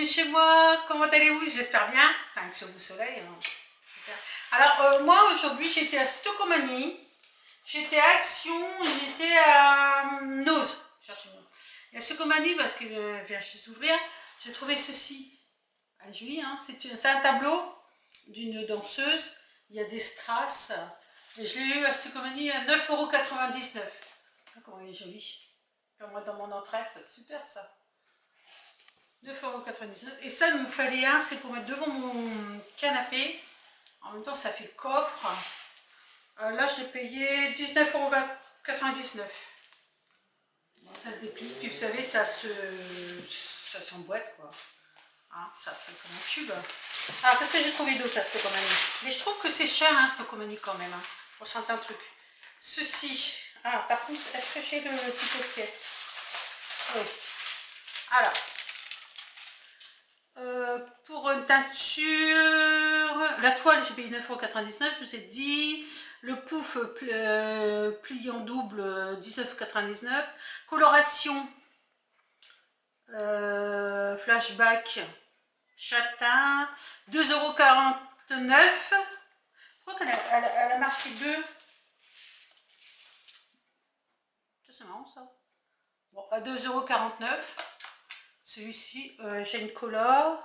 bienvenue chez moi, comment allez-vous? J'espère bien, enfin avec ce beau soleil, hein. Super. Alors moi aujourd'hui j'étais à Stocomanie, j'étais à Action, j'étais à Nose, cherchez-moi. Et à Stocomanie parce qu'il vient chez s'ouvrir, j'ai trouvé ceci, elle est jolie, hein, c'est un tableau d'une danseuse, il y a des strass, et je l'ai eu à Stocomanie à 9,99 €. Comment il est joli, moi dans mon entrée, c'est super ça. 9,99 €. Et ça, il me fallait un, c'est pour mettre devant mon canapé. En même temps, ça fait coffre. Là, j'ai payé 19,99 €. Bon, ça se déplie. Puis vous savez, ça s'emboîte, quoi. Hein, ça fait comme un tube. Alors, qu'est-ce que j'ai trouvé d'autre à Stocomanie? Mais je trouve que c'est cher, hein, Stocomanie, quand même. Hein, pour certains trucs. Ceci. Ah, par contre, est-ce que j'ai le petit de pièce? Oui. Alors. Pour une teinture, la toile j'ai payé 9,99 €, je vous ai dit. Le pouf pliant double 19,99 €. Coloration flashback châtain 2,49 €. Pourquoi elle a marqué 2? C'est marrant ça. Bon, à 2,49 €. Celui-ci, j'ai une color.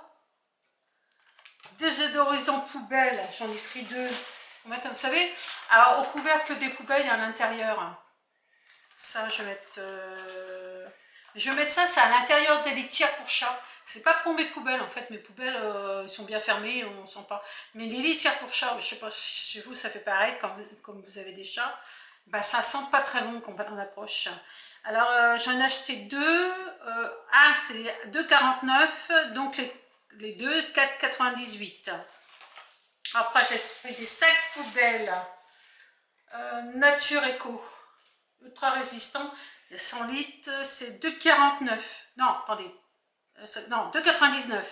Désodorisant poubelle, j'en ai pris 2. Vous savez, alors, au couvercle des poubelles, à l'intérieur. Ça, je vais mettre ça, c'est à l'intérieur des litières pour chats. C'est pas pour mes poubelles, en fait. Mes poubelles, sont bien fermées, on sent pas. Mais les litières pour chats, je sais pas si chez vous, ça fait pareil, comme vous avez des chats. Bah, ça sent pas très bon quand on approche. Alors, j'en ai acheté 2. Un, c'est 2,49 €. Donc, les deux, 4,98 €. Après, j'ai pris des sacs poubelles. Nature Eco. Ultra résistant. Il y a 100 litres. C'est 2,49 €. Non, attendez. Non, 2,99 €.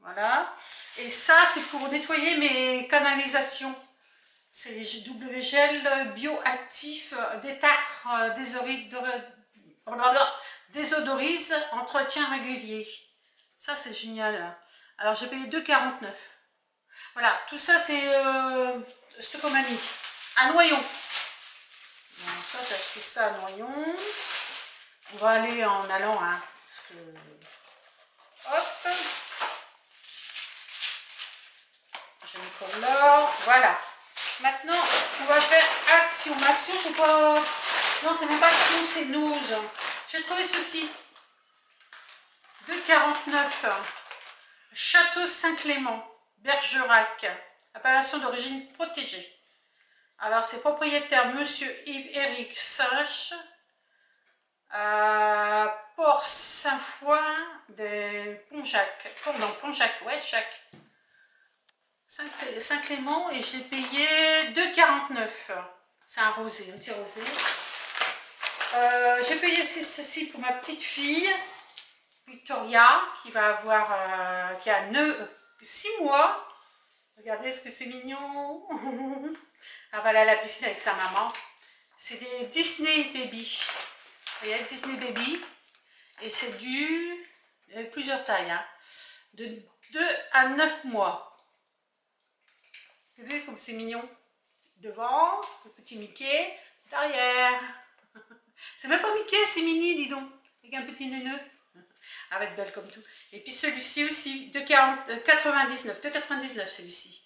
Voilà. Et ça, c'est pour nettoyer mes canalisations. C'est les W-Gel bioactifs détartre, désodorise, entretien régulier. Ça, c'est génial. Alors, j'ai payé 2,49 €. Voilà, tout ça, c'est Stocomanie. À Noyon. Donc, ça, j'ai acheté ça à Noyon. On va aller en allant, hein, parce que... Hop. Je me colore. Voilà. Maintenant, on va faire Action. Action, je sais pas... Non, c'est même pas Action, c'est Nose. J'ai trouvé ceci. 2,49 €. Château Saint-Clément, Bergerac. Appellation d'origine protégée. Alors, c'est propriétaire Monsieur Yves-Éric Sache. Port Saint-Foy de Pont-Jacques. Non, Pont-Jacques, ouais, Jacques. Saint-Clément, et j'ai payé 2,49 €. C'est un rosé, un petit rosé. J'ai payé aussi ceci pour ma petite fille, Victoria, qui va avoir, qui a 6 mois. Regardez ce que c'est mignon. Elle va aller à la piscine avec sa maman. C'est des Disney Baby. Vous voyez, Disney Baby. Et c'est plusieurs tailles, hein, de 2 à 9 mois. Vous voyez comme c'est mignon. Devant, le petit Mickey. Derrière. C'est même pas Mickey, c'est Minnie, dis donc. Avec un petit neuneu. Elle va être belle comme tout. Et puis celui-ci aussi, 2,99 € celui-ci.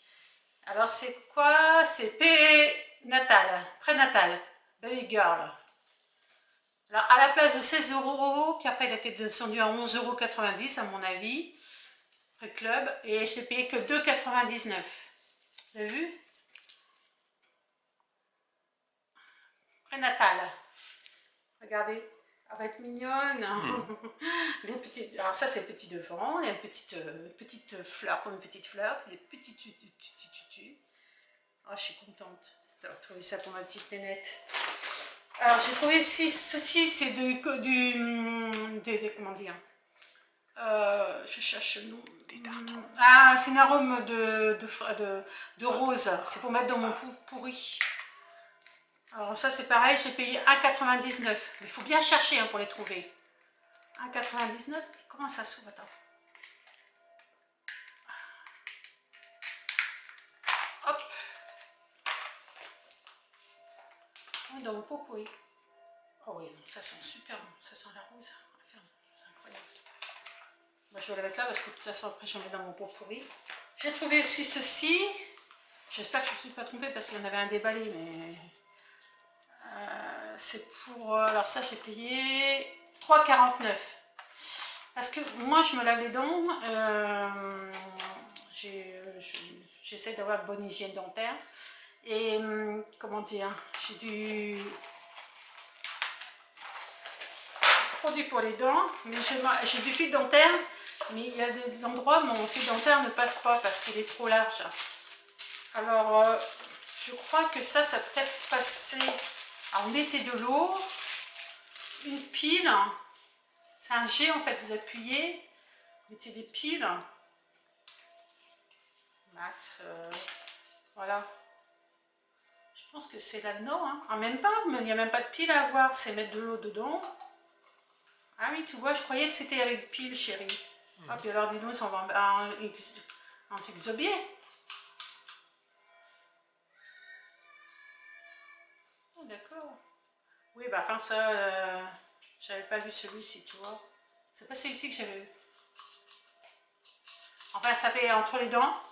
Alors c'est quoi? C'est prénatal, baby girl. Alors à la place de 16 €, puis après il a été descendu à 11,90 € à mon avis, pré club, et je n'ai payé que 2,99 €. Vous avez vu? Prénatal. Regardez, elle va être mignonne. Les petites, alors ça c'est petit devant, il y a une petite fleur, comme une petite fleur, les petits tutus. Oh, je suis contente d'avoir trouvé ça pour ma petite nénette. Alors j'ai trouvé ceci, c'est comment dire, je cherche le nom. Ah, c'est un arôme de rose, c'est pour mettre dans mon pourri. Alors ça c'est pareil, j'ai payé 1,99 €. Mais il faut bien chercher, hein, pour les trouver. 1,99 €, comment ça s'ouvre? Attends. dans mon pot pourri. Oh oui, non, ça sent super bon, ça sent la rose. C'est incroyable. Moi, je vais la mettre là parce que de toute façon, après, j'en mets dans mon pot pourri. J'ai trouvé aussi ceci. J'espère que je ne me suis pas trompée parce qu'il y en avait un déballé, mais c'est pour... alors ça, j'ai payé 3,49. Parce que moi, je me lave les dents. J'essaie d'avoir une bonne hygiène dentaire. Et comment dire, j'ai du produit pour les dents, mais j'ai du fil dentaire, mais il y a des endroits où mon fil dentaire ne passe pas parce qu'il est trop large. Alors, je crois que ça peut peut-être passer. Alors, vous mettez de l'eau, une pile, c'est un jet en fait, vous appuyez, vous mettez des piles, max, voilà. Je pense que c'est là-dedans, hein. Ah, même pas, il n'y a même pas de pile à avoir, c'est mettre de l'eau dedans. Ah oui, tu vois, je croyais que c'était avec pile, chérie. Ah, puis alors, dis-nous, on va en s'exobier. Oh, d'accord. Oui, bah, enfin, ça, j'avais pas vu celui-ci, tu vois. C'est pas celui-ci que j'avais vu. Enfin, ça fait entre les dents.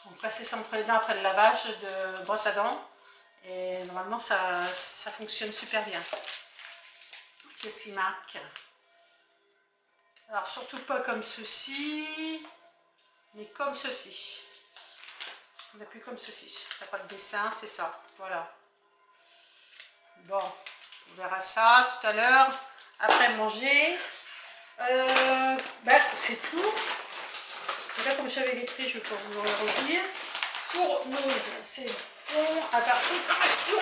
On passe ça entre les dents après le lavage de brosse à dents. Et normalement, ça fonctionne super bien. Qu'est-ce qui marque? Alors, surtout pas comme ceci, mais comme ceci. On appuie comme ceci. Il n'y a pas de dessin, c'est ça. Voilà. Bon, on verra ça tout à l'heure. Après manger. C'est tout. Et là, comme j'avais les prix, je vais pas vous le redire. Pour Nose, c'est bon. À part Action.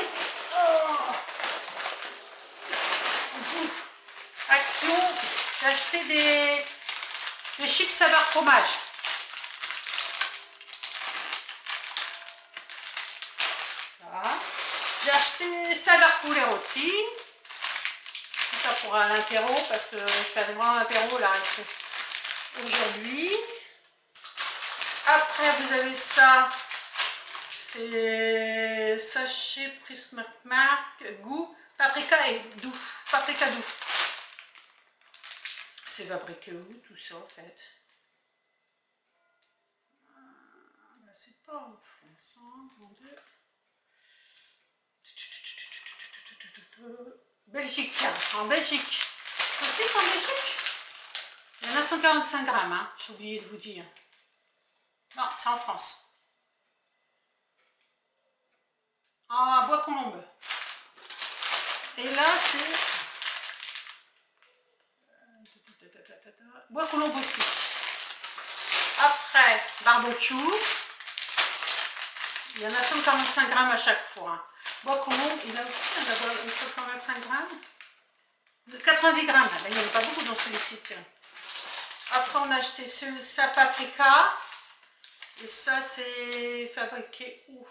Oh. Action. J'ai acheté des chips saveur fromage. Voilà. J'ai acheté saveur poulet rôti. Tout ça pour l'apéro parce que je fais vraiment un apéro là aujourd'hui. Après vous avez ça. C'est sachet Prismark goût paprika et doux. Paprika doux. C'est fabriqué où tout ça en fait? C'est pas en France, hein, mon Dieu. Belgique, en Belgique. C'est en Belgique? Il y en a 145 grammes, hein, j'ai oublié de vous dire. Non, c'est en France. En Bois-Colombes. Et là, c'est Bois-Colombes aussi. Après, barbecue. Il y en a 145 grammes à chaque fois. Bois-Colombes, il a aussi 145 grammes. 90 grammes. Là, il n'y en a pas beaucoup dans celui-ci. Après, on a acheté ça paprika. Et ça, c'est fabriqué où?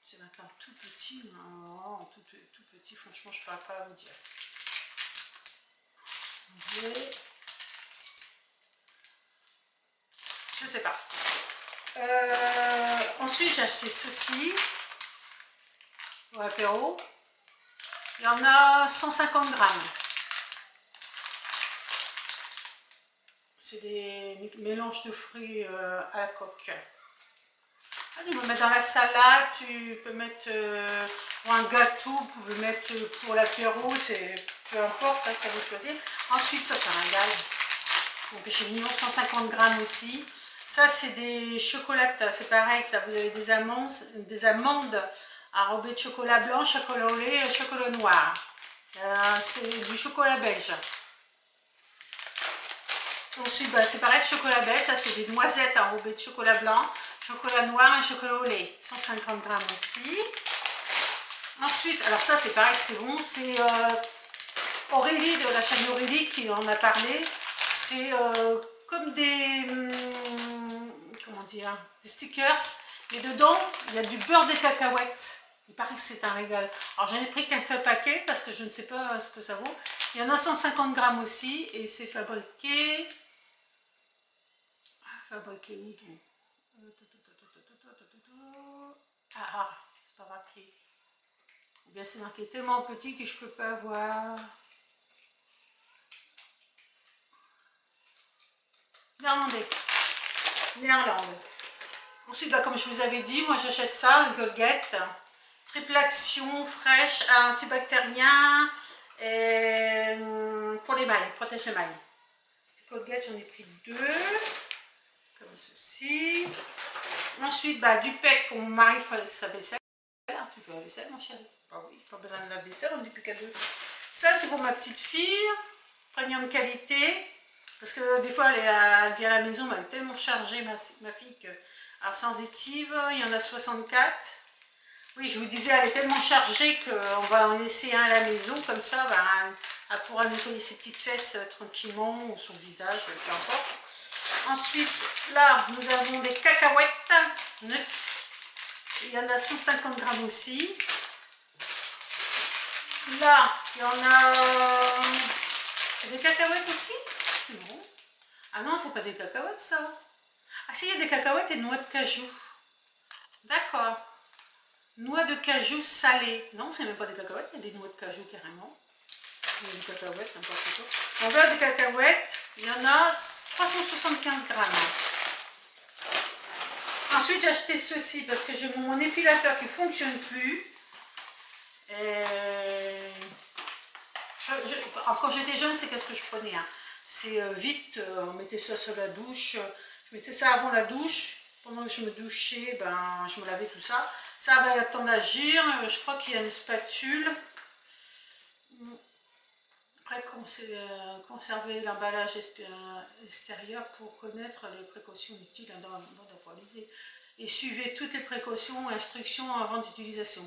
C'est marqué tout petit. Non, tout petit. Franchement, je ne pourrais pas vous dire. Je sais pas. Ensuite, j'ai acheté ceci au apéro. Il y en a 150 grammes. C'est des mélanges de fruits à la coque. Ah, tu peux mettre dans la salade, tu peux mettre ou un gâteau, vous pouvez mettre pour l'apéro, c'est peu importe, hein, ça vous choisir. Ensuite, ça régale. Donc chez Mignon, 150 grammes aussi. Ça, c'est des chocolats, c'est pareil, ça, vous avez des amandes enrobées de chocolat blanc, chocolat au lait et chocolat noir. C'est du chocolat belge. Ensuite, c'est pareil, chocolat belge, ça c'est des noisettes enrobées de chocolat blanc, chocolat noir et chocolat au lait. 150 grammes aussi. Ensuite, alors ça c'est pareil, c'est bon, c'est Aurélie, de la chaîne Aurélie qui en a parlé. C'est comme des, comment dire, des stickers, mais dedans il y a du beurre de cacahuètes. Il paraît que c'est un régal. Alors j'en ai pris qu'un seul paquet parce que je ne sais pas ce que ça vaut. Il y en a 150 grammes aussi et c'est fabriqué. Fabriqué où donc? Ah, c'est pas marqué. Ou bien c'est marqué tellement petit que je peux pas voir. Néerlandais. Néerlande. Ensuite, bah, comme je vous avais dit, moi j'achète ça, un Colgate. Triple action, fraîche, antibactérien, et pour les mailles, protège les mailles. Colgate, j'en ai pris 2, comme ceci. Ensuite, bah, du PEC pour mon mari fait sa vaisselle. Tu fais la vaisselle, mon chéri? Bah oui, pas besoin de la vaisselle, on n'est plus qu'à 2. Ça, c'est pour ma petite fille, premium qualité. Parce que des fois, elle vient à la maison, mais elle est tellement chargée, ma fille, que. Alors, sensitive, il y en a 64. Oui, je vous disais, elle est tellement chargée qu'on va en laisser un à la maison, comme ça, ben, elle pourra nettoyer ses petites fesses tranquillement, ou son visage, peu importe. Ensuite, là, nous avons des cacahuètes, nuts. Il y en a 150 grammes aussi. Là, il y en a... C'est des cacahuètes aussi? Non. Ah non, c'est pas des cacahuètes, ça. Ah si, il y a des cacahuètes et noix de cajou. D'accord. Noix de cajou salée. Non, c'est même pas des cacahuètes, il y a des noix de cajou carrément. Il y a des cacahuètes, n'importe quoi. Donc là, des cacahuètes, il y en a 375 grammes. Ensuite, j'ai acheté ceci parce que j'ai mon épilateur qui ne fonctionne plus. Quand j'étais jeune, c'est qu'est-ce que je prenais, hein. C'est vite, on mettait ça sur la douche. Je mettais ça avant la douche. Pendant que je me douchais, ben, je me lavais tout ça. Ça va attendre d'agir. Je crois qu'il y a une spatule. Après, conserver l'emballage extérieur pour connaître les précautions utiles avant d'utiliser. Et suivez toutes les précautions et instructions avant d'utilisation.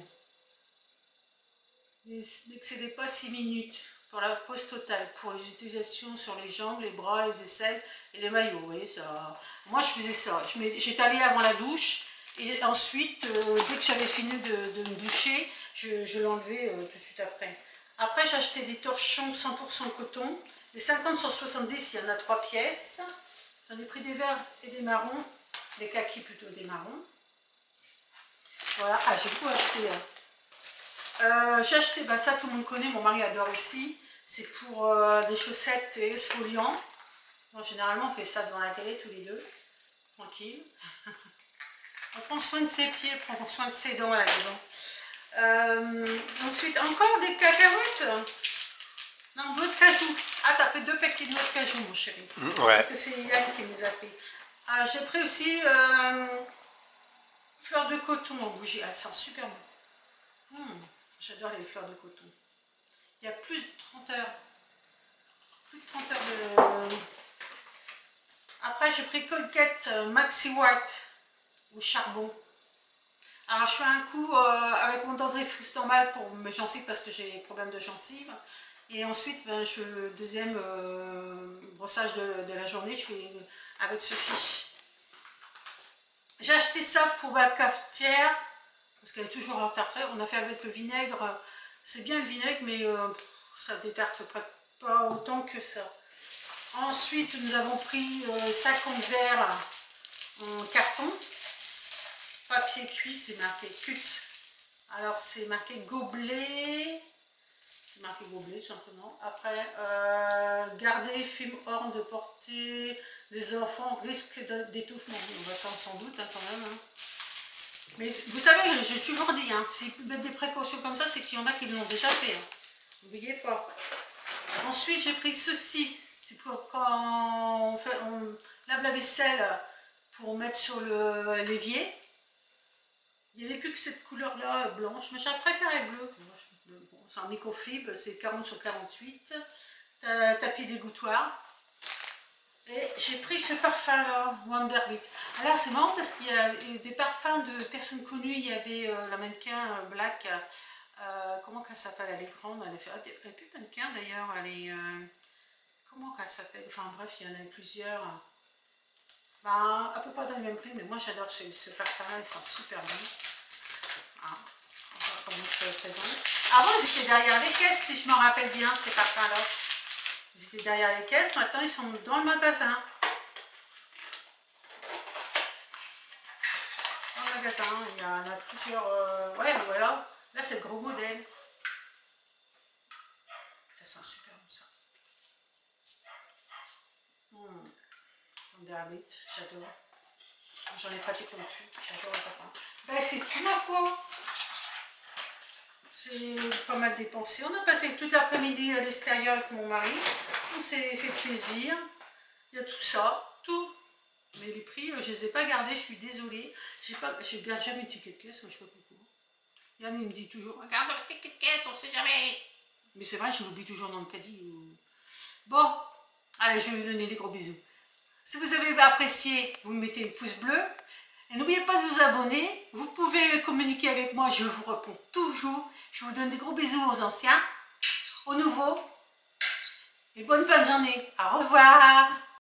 N'excédez pas 6 minutes pour la pose totale, pour les utilisations sur les jambes, les bras, les aisselles et les maillots. Vous voyez, ça... Moi, je faisais ça. J'étalais avant la douche et ensuite, dès que j'avais fini de me doucher, je l'enlevais tout de suite après. Après, j'ai acheté des torchons 100% coton. Les 50 sur 70, il y en a 3 pièces. J'en ai pris des verts et des marrons. Des kakis plutôt, des marrons. Voilà. Ah, j'ai tout acheté. J'ai acheté, bah, ça tout le monde connaît, mon mari adore aussi. C'est pour des chaussettes exfoliantes. Bon, généralement, on fait ça devant la télé tous les deux. Tranquille. On prend soin de ses pieds, on prend soin de ses dents à la maison. Ensuite, encore des cacahuètes. Non, noix de cajou. Ah, t'as pris 2 paquets de noix de cajou, mon chéri. Ouais. Parce que c'est Yann qui nous a pris. Ah, j'ai pris aussi fleurs de coton en bougie. Ah, ça sent super bon. J'adore les fleurs de coton. Il y a plus de 30 heures. Plus de 30 heures de... Après, j'ai pris Colgate Maxi White au charbon. Alors, je fais un coup avec mon dentifrice normal pour mes gencives parce que j'ai des problèmes de gencives. Et ensuite, ben, deuxième brossage de la journée, je fais avec ceci. J'ai acheté ça pour ma cafetière parce qu'elle est toujours en tartre. On a fait avec le vinaigre. C'est bien le vinaigre, mais ça détarte pas autant que ça. Ensuite, nous avons pris 50 verres en carton. Papier cuit, c'est marqué cut. Alors, c'est marqué gobelet. C'est marqué gobelet, simplement. Après, garder, film hors de portée des enfants, risque d'étouffement. On va sans doute, hein, quand même. Hein. Mais vous savez, j'ai toujours dit, hein, s'ils mettent des précautions comme ça, c'est qu'il y en a qui l'ont déjà fait. Hein. N'oubliez pas. Ensuite, j'ai pris ceci. C'est pour quand on lave la vaisselle pour mettre sur l'évier. Il n'y avait plus que cette couleur-là, blanche. Mais j'ai préféré bleu. Bon, c'est un microfibre, c'est 40 sur 48. Tapis dégouttoir. Et j'ai pris ce parfum-là, Wonderbeat. Alors c'est marrant parce qu'il y a des parfums de personnes connues. Il y avait la mannequin Black. Comment qu'elle s'appelle? Elle est grande. Elle est plus mannequin d'ailleurs. Elle est... comment qu'elle s'appelle? Enfin bref, il y en a plusieurs. Ben, à peu près dans le même prix, mais moi j'adore ce parfum-là. Il sent super bon. Ah, on va comment ça se présente. Avant, ils étaient derrière les caisses, si je me rappelle bien, ces parfums-là. Ils étaient derrière les caisses, maintenant ils sont dans le magasin. Dans le magasin. Il y en a plusieurs. Ouais, voilà. Là, c'est le gros modèle. Ça sent super bon, ça. Dermite, j'adore. J'en ai pratiquement plus. J'adore le parfum. Ben, c'est tout, ma foi. J'ai pas mal dépensé. On a passé toute l'après-midi à l'extérieur avec mon mari. On s'est fait plaisir. Il y a tout ça, tout. Mais les prix, je ne les ai pas gardés, je suis désolée. Je ne garde jamais le ticket de caisse, moi je sais pas pourquoi. Yann il me dit toujours, regarde le ticket de caisse, on ne sait jamais. Mais c'est vrai, je l'oublie toujours dans le caddie. Bon, allez, je vais vous donner des gros bisous. Si vous avez apprécié, vous mettez un pouce bleu. Et n'oubliez pas de vous abonner. Vous pouvez communiquer avec moi, je vous réponds toujours. Je vous donne des gros bisous aux anciens, aux nouveaux. Et bonne fin de journée. Au revoir.